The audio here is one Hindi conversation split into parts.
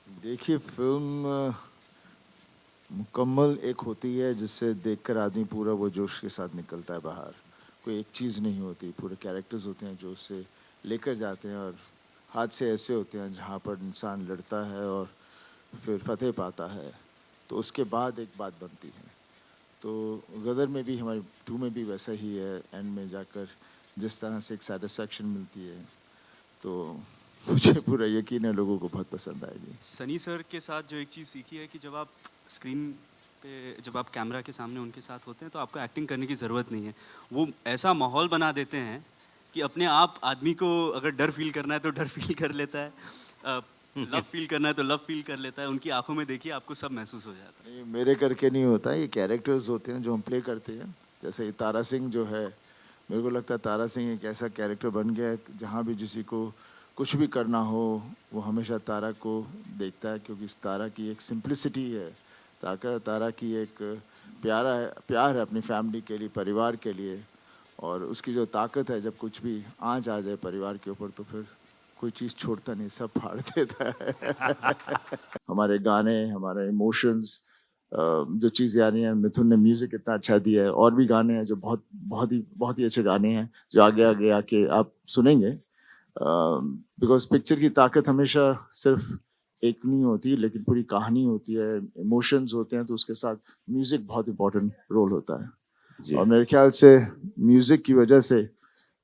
देखिए फिल्म मुकम्मल एक होती है जिससे देखकर आदमी पूरा वो जोश के साथ निकलता है बाहर। कोई एक चीज़ नहीं होती, पूरे कैरेक्टर्स होते हैं जो उससे लेकर जाते हैं, और हादसे ऐसे होते हैं जहाँ पर इंसान लड़ता है और फिर फतेह पाता है, तो उसके बाद एक बात बनती है। तो गदर में भी, हमारी टू में भी वैसा ही है। एंड में जाकर जिस तरह से एक सेटिस्फेक्शन मिलती है, तो मुझे पूरा यकीन है लोगों को बहुत पसंद आएगी। सनी सर के साथ जो एक चीज़ सीखी है कि जब आप स्क्रीन पे, जब आप कैमरा के सामने उनके साथ होते हैं तो आपको एक्टिंग करने की ज़रूरत नहीं है। वो ऐसा माहौल बना देते हैं कि अपने आप आदमी को अगर डर फील करना है तो डर फील कर लेता है, लव फील करना है तो लव फील कर लेता है। उनकी आंखों में देखिए आपको सब महसूस हो जाता है। ये मेरे करके नहीं होता, ये कैरेक्टर्स होते हैं जो हम प्ले करते हैं। जैसे ये तारा सिंह जो है, मेरे को लगता है तारा सिंह एक ऐसा कैरेक्टर बन गया है कि जहाँ भी किसी को कुछ भी करना हो, वो हमेशा तारा को देखता है, क्योंकि इस तारा की एक सिंप्लिसिटी है। तारा की एक प्यार है अपनी फैमिली के लिए, परिवार के लिए। और उसकी जो ताकत है, जब कुछ भी आँच आ जाए परिवार के ऊपर तो फिर कोई चीज़ छोड़ता नहीं, सब फाड़ देता है। हमारे गाने, हमारे इमोशंस, जो चीज़ें आ रही हैं, मिथुन ने म्यूज़िक इतना अच्छा दिया है। और भी गाने हैं जो बहुत ही अच्छे गाने हैं जो आगे आगे आके आप सुनेंगे। बिकॉज पिक्चर की ताकत हमेशा सिर्फ एक नहीं होती, लेकिन पूरी कहानी होती है, इमोशंस होते हैं, तो उसके साथ म्यूज़िक बहुत इंपॉर्टेंट रोल होता है। और मेरे ख्याल से म्यूज़िक की वजह से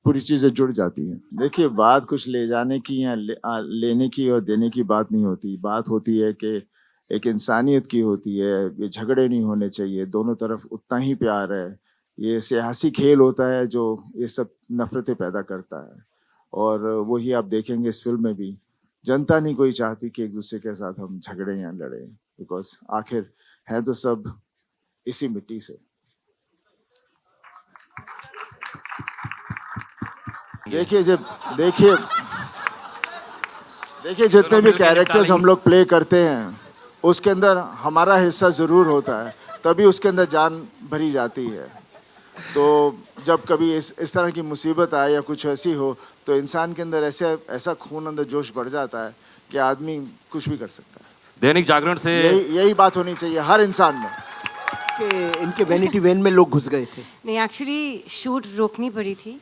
पूरी चीज़ें जुड़ जाती हैं। देखिए, बात कुछ ले जाने की या लेने की और देने की बात नहीं होती। बात होती है कि एक इंसानियत की होती है। ये झगड़े नहीं होने चाहिए, दोनों तरफ उतना ही प्यार है। ये सियासी खेल होता है जो ये सब नफ़रतें पैदा करता है, और वही आप देखेंगे इस फिल्म में भी। जनता नहीं कोई चाहती कि एक दूसरे के साथ हम झगड़ें या लड़ें, बिकॉज आखिर हैं तो सब इसी मिट्टी से। देखिए जब देखिए देखिए जितने भी कैरेक्टर्स हम लोग प्ले करते हैं, उसके अंदर हमारा हिस्सा ज़रूर होता है, तभी उसके अंदर जान भरी जाती है। तो जब कभी इस तरह की मुसीबत आए या कुछ ऐसी हो, तो इंसान के अंदर ऐसा खून अंदर जोश बढ़ जाता है कि आदमी कुछ भी कर सकता है। दैनिक जागरण से यही बात होनी चाहिए हर इंसान में। कि इनके वैनिटी वैन में लोग घुस गए थे। नहीं, एक्चुअली शूट रोकनी पड़ी थी।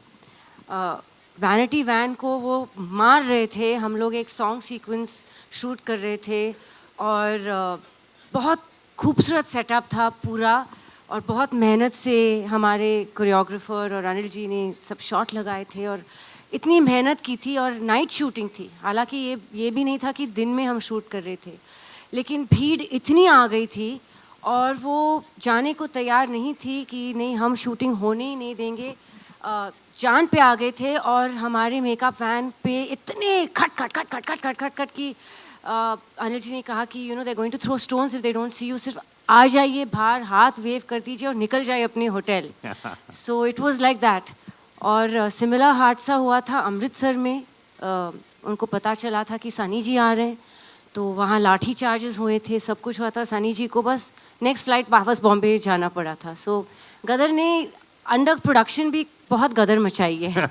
वैनिटी वैन को वो मार रहे थे। हम लोग एक सॉन्ग सीक्वेंस शूट कर रहे थे, और बहुत खूबसूरत सेटअप था पूरा, और बहुत मेहनत से हमारे कोरियोग्राफर और अनिल जी ने सब शॉट लगाए थे, और इतनी मेहनत की थी। और नाइट शूटिंग थी, हालांकि ये भी नहीं था कि दिन में हम शूट कर रहे थे, लेकिन भीड़ इतनी आ गई थी और वो जाने को तैयार नहीं थी कि नहीं, हम शूटिंग होने ही नहीं देंगे। जान पे आ गए थे, और हमारे मेकअप वैन पे इतने खट खट खट खट खट खट खट खट कि अनिल जी ने कहा कि you know they going to throw stones if they don't see you. सिर्फ आ जाइए बाहर, हाथ वेव कर दीजिए और निकल जाइए अपने hotel. So it was like that. और सिमिलर हादसा हुआ था अमृतसर में। उनको पता चला था कि सनी जी आ रहे हैं, तो वहाँ लाठी चार्जेस हुए थे, सब कुछ हुआ था। सनी जी को बस नेक्स्ट फ्लाइट वापस बॉम्बे जाना पड़ा था। सो गदर ने अंडर प्रोडक्शन भी बहुत गदर मचाई है।